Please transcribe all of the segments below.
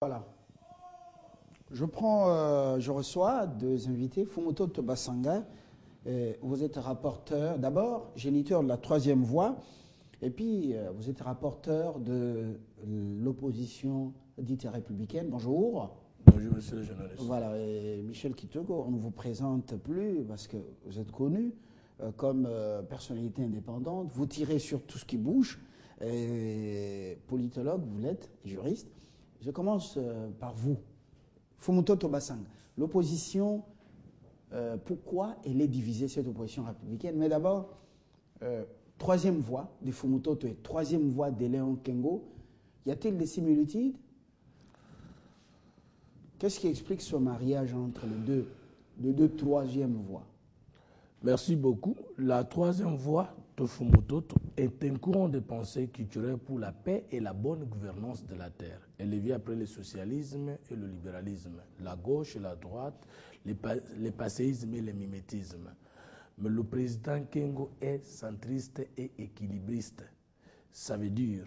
Voilà. Je reçois deux invités. Fumuto Tobasanga, vous êtes rapporteur, d'abord géniteur de la troisième voie, et puis vous êtes rapporteur de l'opposition dite républicaine. Bonjour. Bonjour, monsieur le journaliste. Voilà, et Michel Kitoko, on ne vous présente plus parce que vous êtes connu comme personnalité indépendante. Vous tirez sur tout ce qui bouge. Politologue, vous l'êtes, juriste. Je commence par vous. Fumuto Tobasanga, l'opposition, pourquoi elle est divisée, cette opposition républicaine? Mais d'abord, troisième voie de Fumuto et troisième voie de Léon Kengo, y a-t-il des similitudes? Qu'est-ce qui explique ce mariage entre les deux troisièmes voies? Merci beaucoup. La troisième voie de Fumuto est un courant de pensée culturel pour la paix et la bonne gouvernance de la terre. Elle vient après le socialisme et le libéralisme, la gauche et la droite, le passéisme et le mimétisme. Mais le président Kengo est centriste et équilibriste. Ça veut dire,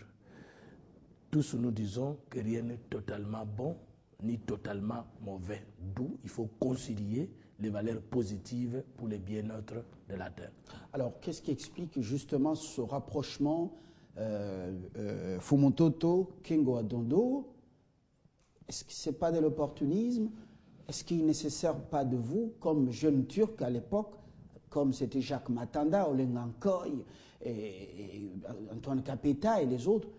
tous nous disons que rien n'est totalement bon ni totalement mauvais. D'où il faut concilier les valeurs positives pour le bien-être de la terre. Alors, qu'est-ce qui explique justement ce rapprochement Fumuto, Kengo Adondo? Est-ce que ce n'est pas de l'opportunisme? Est-ce qu'il ne se sert pas de vous, comme jeune Turc à l'époque, comme c'était Jacques Matanda, Olengan Koy, et Antoine Capeta et les autres,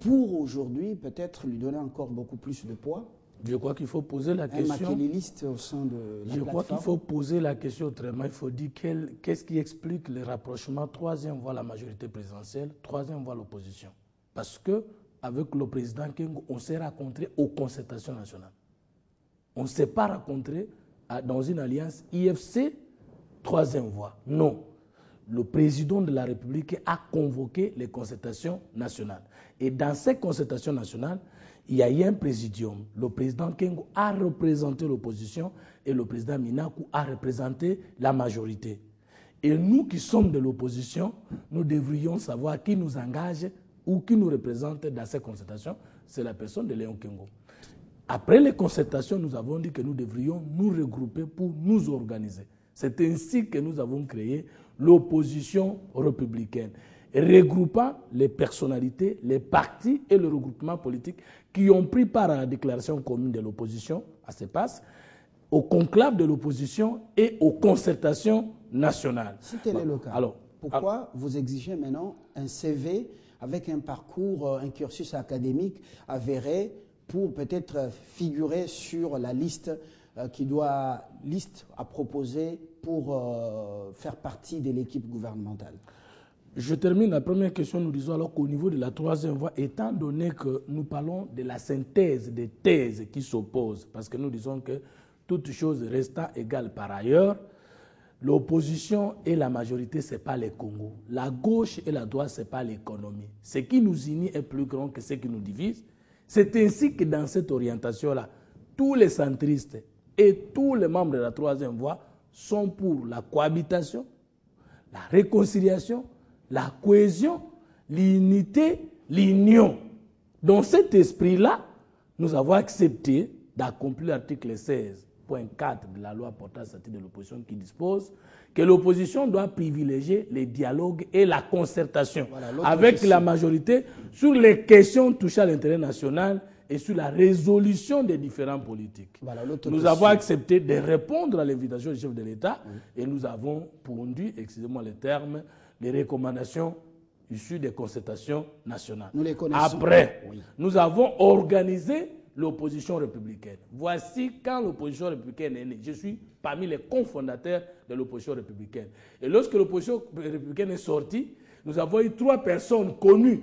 pour aujourd'hui peut-être lui donner encore beaucoup plus de poids? Je crois qu'il faut poser la question. Un machiavéliste au sein de la Je crois qu'il faut poser la question autrement. Il faut dire qu'est-ce qui explique le rapprochement troisième voie la majorité présidentielle, troisième voie l'opposition. Parce que avec le président Kengo, on s'est rencontré aux concertations nationales. On ne s'est pas rencontré dans une alliance IFC troisième voie. Non. Le président de la République a convoqué les concertations nationales. Et dans ces concertations nationales, il y a eu un présidium. Le président Kengo a représenté l'opposition et le président Minaku a représenté la majorité. Et nous qui sommes de l'opposition, nous devrions savoir qui nous engage ou qui nous représente dans ces concertations. C'est la personne de Léon Kengo. Après les concertations, nous avons dit que nous devrions nous regrouper pour nous organiser. C'est ainsi que nous avons créé l'opposition républicaine, regroupant les personnalités, les partis et le regroupement politique qui ont pris part à la déclaration commune de l'opposition, à CEPAS, au conclave de l'opposition et aux concertations nationales. Si tel est le cas, alors, pourquoi vous exigez maintenant un CV avec un parcours, un cursus académique avéré pour peut-être figurer sur la liste à proposer pour faire partie de l'équipe gouvernementale? Je termine la première question, nous disons alors qu'au niveau de la troisième voie, étant donné que nous parlons de la synthèse des thèses qui s'opposent, parce que nous disons que toute chose restant égale par ailleurs, l'opposition et la majorité, ce n'est pas les Congo. La gauche et la droite, ce n'est pas l'économie. Ce qui nous unit est plus grand que ce qui nous divise. C'est ainsi que dans cette orientation-là, tous les centristes et tous les membres de la troisième voie sont pour la cohabitation, la réconciliation, la cohésion, l'unité, l'union. Dans cet esprit-là, nous avons accepté d'accomplir l'article 16.4 de la loi portant statut de l'opposition qui dispose que l'opposition doit privilégier les dialogues et la concertation avec la majorité sur les questions touchant à l'intérêt national et sur la résolution des différents politiques. Voilà, nous avons accepté de répondre à l'invitation du chef de l'État et nous avons pondu, excusez-moi le terme, les recommandations issues des concertations nationales. Nous les connaissons. Après, nous avons organisé l'opposition républicaine. Voici quand l'opposition républicaine est née. Je suis parmi les cofondateurs de l'opposition républicaine. Et lorsque l'opposition républicaine est sortie, nous avons eu 3 personnes connues,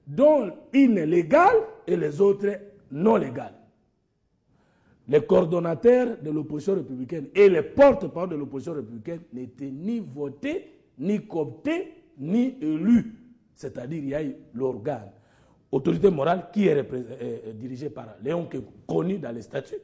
dont une légale et les autres non légales. Les coordonnateurs de l'opposition républicaine et les porte-parole de l'opposition républicaine n'étaient ni votés, ni cooptés, ni élus. C'est-à-dire il y a eu l'organe, autorité morale qui est dirigée par Léon qui est connu dans les statuts.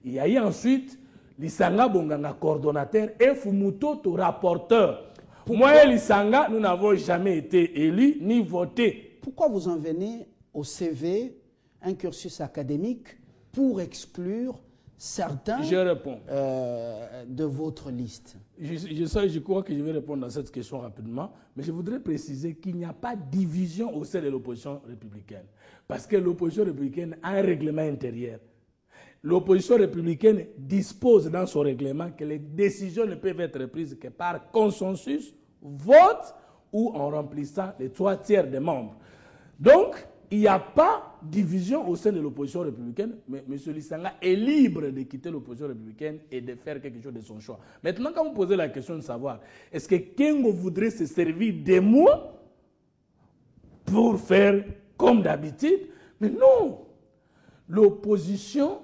Il y a eu ensuite Lisanga Bonganga, coordonnateur, et Fumuto, rapporteur. Moi et Lisanga, nous n'avons jamais été élus ni votés. Pourquoi vous en venez au CV un cursus académique pour exclure certains de votre liste? Je crois que je vais répondre à cette question rapidement, mais je voudrais préciser qu'il n'y a pas de division au sein de l'opposition républicaine, parce que l'opposition républicaine a un règlement intérieur. L'opposition républicaine dispose dans son règlement que les décisions ne peuvent être prises que par consensus, vote ou en remplissant les 3/3 des membres. Donc, il n'y a pas de division au sein de l'opposition républicaine, mais M. Lissanga est libre de quitter l'opposition républicaine et de faire quelque chose de son choix. Maintenant, quand vous posez la question de savoir, est-ce que Kengo voudrait se servir de moi pour faire comme d'habitude? Mais non! L'opposition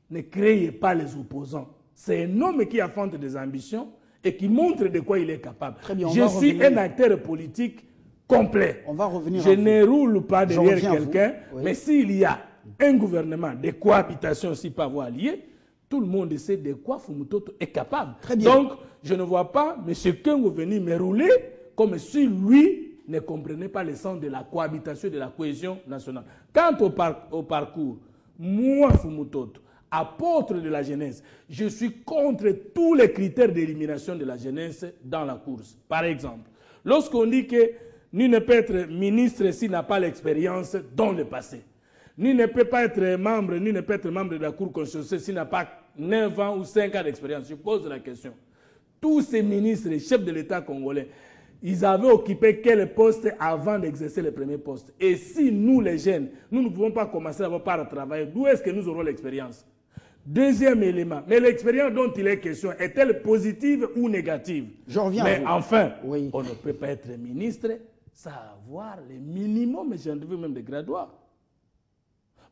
ne crée pas les opposants. C'est un homme qui affronte des ambitions et qui montre de quoi il est capable. Bien, je suis un acteur politique complet. On va revenir je ne roule pas derrière quelqu'un, oui. Mais s'il y a un gouvernement de cohabitation, si pas voie alliée, tout le monde sait de quoi Fumutoto est capable. Très bien. Donc, je ne vois pas M. Kengo venir me rouler comme si lui ne comprenait pas le sens de la cohabitation et de la cohésion nationale. Quant au parcours, moi, Fumutoto, apôtre de la jeunesse, je suis contre tous les critères d'élimination de la jeunesse dans la course. Par exemple, lorsqu'on dit que nul ne peut être ministre s'il n'a pas l'expérience dans le passé. Nul ne peut pas être membre, nul ne peut être membre de la Cour constitutionnelle s'il n'a pas 9 ans ou 5 ans d'expérience. Je pose la question. Tous ces ministres et chefs de l'État congolais, ils avaient occupé quel poste avant d'exercer le premier poste? Et si nous, les jeunes, nous ne pouvons pas commencer d'abord par travailler, d'où est-ce que nous aurons l'expérience? Deuxième élément, mais l'expérience dont il est question, est-elle positive ou négative? Je reviens mais à vous. Enfin, oui. On ne peut pas être ministre sans avoir le minimum scientifique, même de graduats.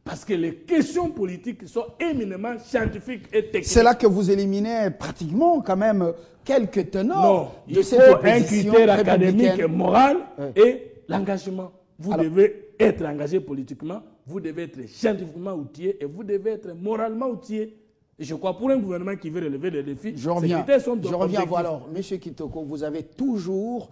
Parce que les questions politiques sont éminemment scientifiques et techniques. C'est là que vous éliminez pratiquement quand même quelques tenors de cette opposition. Il faut un critère académique, moral et l'engagement. Vous devez être engagé politiquement, vous devez être scientifiquement outillé et vous devez être moralement outillé. Et je crois pour un gouvernement qui veut relever des défis, ces critères sont je reviens à vous alors. M. Kitoko, vous avez toujours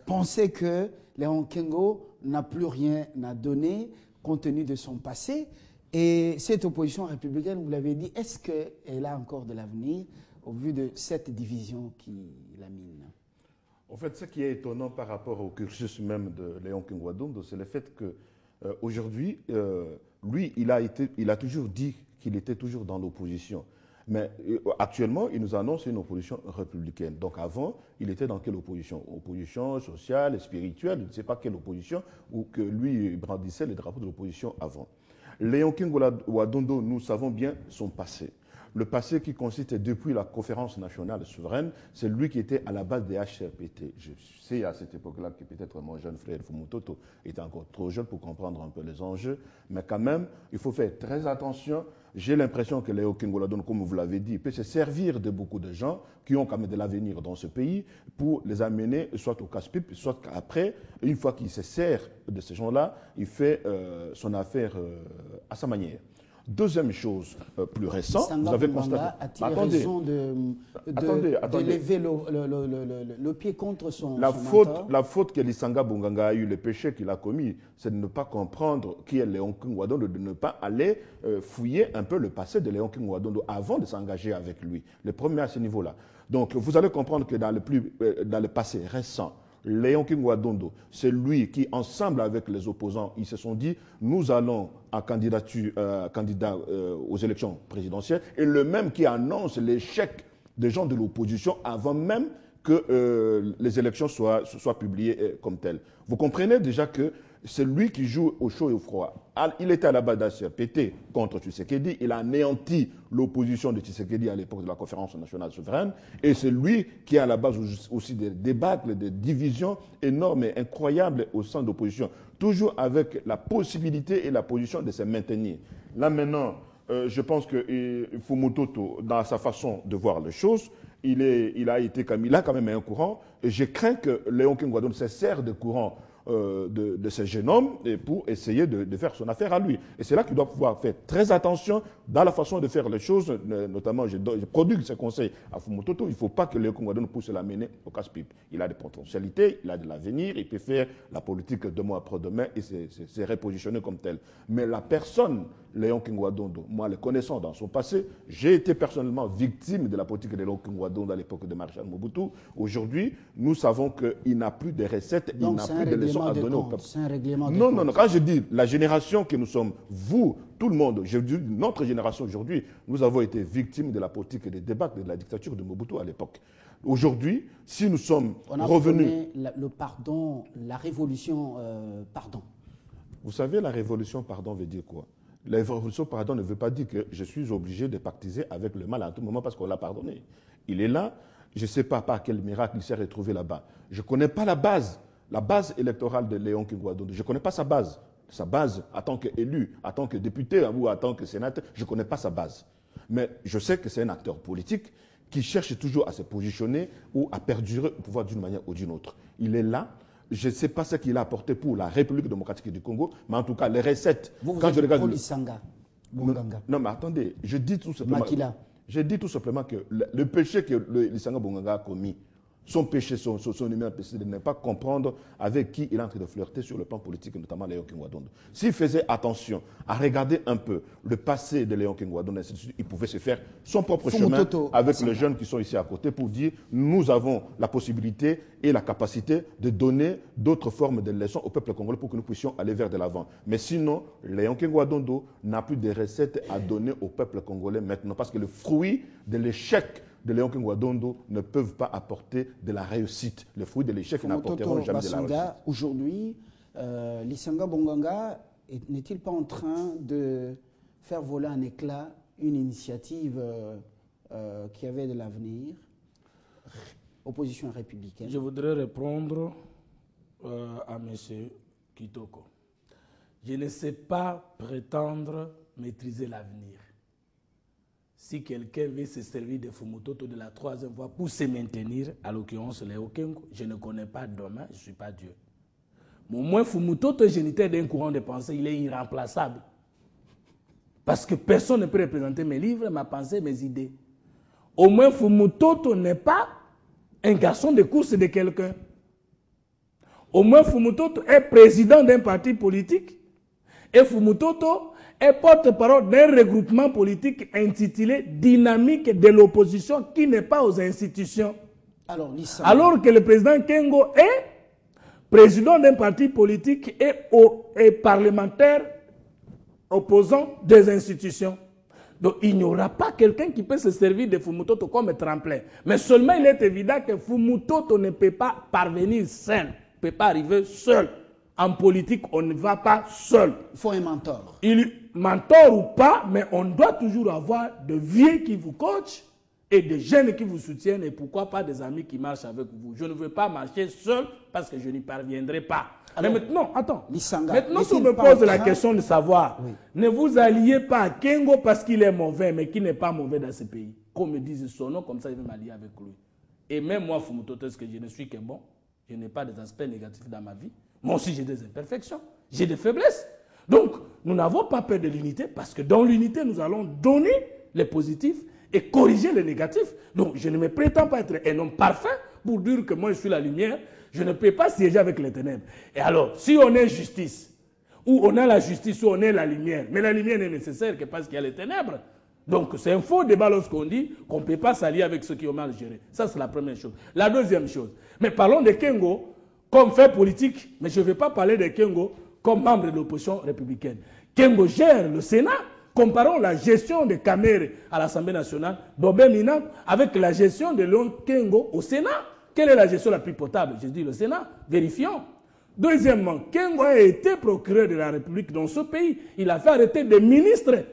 pensé que Léon Kengo n'a plus rien à donner compte tenu de son passé. Et cette opposition républicaine, vous l'avez dit, est-ce qu'elle a encore de l'avenir au vu de cette division qui la mine? En fait, ce qui est étonnant par rapport au cursus même de Léon Kengo Adondo, c'est le fait qu'aujourd'hui, lui, il a toujours dit qu'il était toujours dans l'opposition. Mais actuellement, il nous annonce une opposition républicaine. Donc avant, il était dans quelle opposition? Opposition sociale, spirituelle, je ne sais pas quelle opposition, ou que lui brandissait le drapeau de l'opposition avant. Léon Kengo Adondo, nous savons bien son passé. Le passé qui consiste depuis la conférence nationale souveraine, c'est lui qui était à la base des HCRPT. Je sais à cette époque-là que peut-être mon jeune frère Fumutoto était encore trop jeune pour comprendre un peu les enjeux, mais quand même, il faut faire très attention. J'ai l'impression que Léon Kengo Adondo, comme vous l'avez dit, peut se servir de beaucoup de gens qui ont quand même de l'avenir dans ce pays pour les amener soit au casse-pipe, soit qu'après, une fois qu'il se sert de ces gens-là, il fait son affaire à sa manière. Deuxième chose plus récente, vous avez constaté... a-t-il raison de lever le pied contre son mentor? La faute que Lissanga Bunganga a eu, le péché qu'il a commis, c'est de ne pas comprendre qui est Léon Kengo Adondo, de ne pas aller fouiller un peu le passé de Léon Kengo Adondo avant de s'engager avec lui. Le premier à ce niveau-là. Donc vous allez comprendre que dans le passé récent, Léon Kengo Adondo, c'est lui qui, ensemble avec les opposants, ils se sont dit, nous allons en candidat aux élections présidentielles, et le même qui annonce l'échec des gens de l'opposition avant même que les élections soient publiées comme telles. Vous comprenez déjà que c'est lui qui joue au chaud et au froid. Il était à la base d'HCRPT contre Tshisekedi. Il a anéanti l'opposition de Tshisekedi à l'époque de la conférence nationale souveraine. Et c'est lui qui est à la base aussi des débâcles, des divisions énormes et incroyables au sein de l'opposition. Toujours avec la possibilité et la position de se maintenir. Là maintenant, je pense que Fumutoto, dans sa façon de voir les choses, il a quand même un courant. Et je crains que Léon Kengo Adondo se sert de courant de ce jeune homme et pour essayer de faire son affaire à lui. Et c'est là qu'il doit pouvoir faire très attention dans la façon de faire les choses. Notamment, je produis ces conseils à Fumutoto. Il ne faut pas que Léon Kingouadondo pousse la mener au casse-pipe. Il a des potentialités, il a de l'avenir, il peut faire la politique demain après-demain et se repositionner comme tel. Mais la personne, Léon Kingouadondo, moi, le connaissant dans son passé, j'ai été personnellement victime de la politique de Léon Kingouadondo à l'époque de Marshal Mobutu. Aujourd'hui, nous savons qu'il n'a plus de recettes, il n'a plus de leçons à donner au peuple. C'est un règlement de Non, compte. non, non. Quand je dis la génération que nous sommes, vous, tout le monde, je dis notre génération aujourd'hui, nous avons été victimes de la politique et des débats de la dictature de Mobutu à l'époque. Aujourd'hui, si nous sommes revenus... On a le pardon, la révolution pardon. Vous savez, la révolution pardon veut dire quoi? La révolution pardon ne veut pas dire que je suis obligé de pactiser avec le mal à tout moment parce qu'on l'a pardonné. Il est là, je ne sais pas par quel miracle il s'est retrouvé là-bas. Je ne connais pas la base électorale de Léon Kingouadondo. Je ne connais pas sa base. Sa base, en tant qu'élu, en tant que député ou en tant que sénateur, je ne connais pas sa base. Mais je sais que c'est un acteur politique qui cherche toujours à se positionner ou à perdurer au pouvoir d'une manière ou d'une autre. Il est là. Je ne sais pas ce qu'il a apporté pour la République démocratique du Congo, mais en tout cas, les recettes... Vous quand êtes je regarde Polisanga, Bonganga. non, mais attendez, je dis tout simplement... Makila. Je dis tout simplement que le péché que Lisanga Bonganga a commis, son péché, son numéro péché, de ne pas comprendre avec qui il est en train de flirter sur le plan politique, notamment Léon Kingouadondo. S'il faisait attention à regarder un peu le passé de Léon Kingouadondo, il pouvait se faire son propre chemin avec les jeunes qui sont ici à côté pour dire nous avons la possibilité et la capacité de donner d'autres formes de leçons au peuple congolais pour que nous puissions aller vers de l'avant. Mais sinon, Léon Kingouadondo n'a plus de recettes à donner au peuple congolais maintenant parce que le fruit de l'échec de Léon Kingouadondo ne peuvent pas apporter de la réussite. Les fruits de l'échec n'apporteront jamais de la réussite. Aujourd'hui, Lisanga Bonganga n'est-il pas en train de faire voler en éclat une initiative qui avait de l'avenir, opposition républicaine? Je voudrais répondre à M. Kitoko. Je ne sais pas prétendre maîtriser l'avenir. Si quelqu'un veut se servir de Fumutoto de la troisième voie pour se maintenir, à l'occurrence Léon Kingouadondo, je ne connais pas demain, je ne suis pas Dieu. Mais au moins Fumutoto est géniteur d'un courant de pensée, il est irremplaçable. Parce que personne ne peut représenter mes livres, ma pensée, mes idées. Au moins Fumutoto n'est pas un garçon de course de quelqu'un. Au moins Fumutoto est président d'un parti politique. Et Fumutoto est porte-parole d'un regroupement politique intitulé Dynamique de l'opposition qui n'est pas aux institutions. Alors que le président Kengo est président d'un parti politique et parlementaire opposant des institutions. Donc il n'y aura pas quelqu'un qui peut se servir de Fumutoto comme tremplin. Mais seulement il est évident que Fumutoto ne peut pas parvenir seul, ne peut pas arriver seul. En politique, on ne va pas seul. Il faut un mentor. Mentor ou pas, mais on doit toujours avoir de vieux qui vous coachent et des jeunes qui vous soutiennent et pourquoi pas des amis qui marchent avec vous. Je ne veux pas marcher seul parce que je n'y parviendrai pas. Alors, mais maintenant, attends. Maintenant, si on me pose la question de savoir, ne vous alliez pas à Kengo parce qu'il est mauvais, mais qu'il n'est pas mauvais dans ce pays. Qu'on me dise son nom, comme ça je vais m'allier avec lui. Et même moi, Fumutoto, est-ce que je ne suis que bon? Je n'ai pas des aspects négatifs dans ma vie. Moi aussi, j'ai des imperfections, j'ai des faiblesses. Donc, nous n'avons pas peur de l'unité parce que dans l'unité, nous allons donner les positifs et corriger les négatifs. Donc, je ne me prétends pas être un homme parfait pour dire que moi, je suis la lumière. Je ne peux pas siéger avec les ténèbres. Et alors, si on est justice, ou on a la justice, ou on est la lumière, mais la lumière n'est nécessaire que parce qu'il y a les ténèbres. Donc, c'est un faux débat lorsqu'on dit qu'on ne peut pas s'allier avec ceux qui ont mal géré. Ça, c'est la première chose. La deuxième chose, mais parlons de Kengo comme fait politique, mais je ne vais pas parler de Kengo comme membre de l'opposition républicaine. Kengo gère le Sénat. Comparons la gestion de Kamere à l'Assemblée nationale, Bobé Mina, avec la gestion de Léon Kengo au Sénat. Quelle est la gestion la plus potable? Je dis le Sénat. Vérifions. Deuxièmement, Kengo a été procureur de la République dans ce pays. Il a fait arrêter des ministres.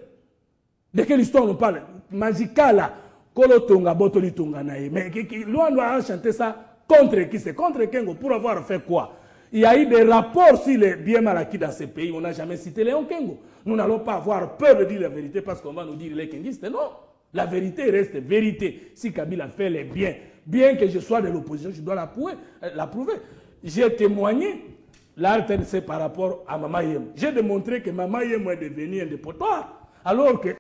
De quelle histoire on parle? Magikala, Kolotonga, Botolitonga Nae. Mais l'on doit chanter ça. Contre qui? C'est contre Kengo. Pour avoir fait quoi? Il y a eu des rapports sur les biens mal acquis dans ces pays. On n'a jamais cité Léon Kengo. Nous n'allons pas avoir peur de dire la vérité parce qu'on va nous dire qu'il est kengiste. Non. La vérité reste vérité. Si Kabila fait les biens, bien que je sois de l'opposition, je dois l'approuver. J'ai témoigné l'RTNC par rapport à Mama Yem. J'ai démontré que Mama Yem est devenu un dépotoir, alors que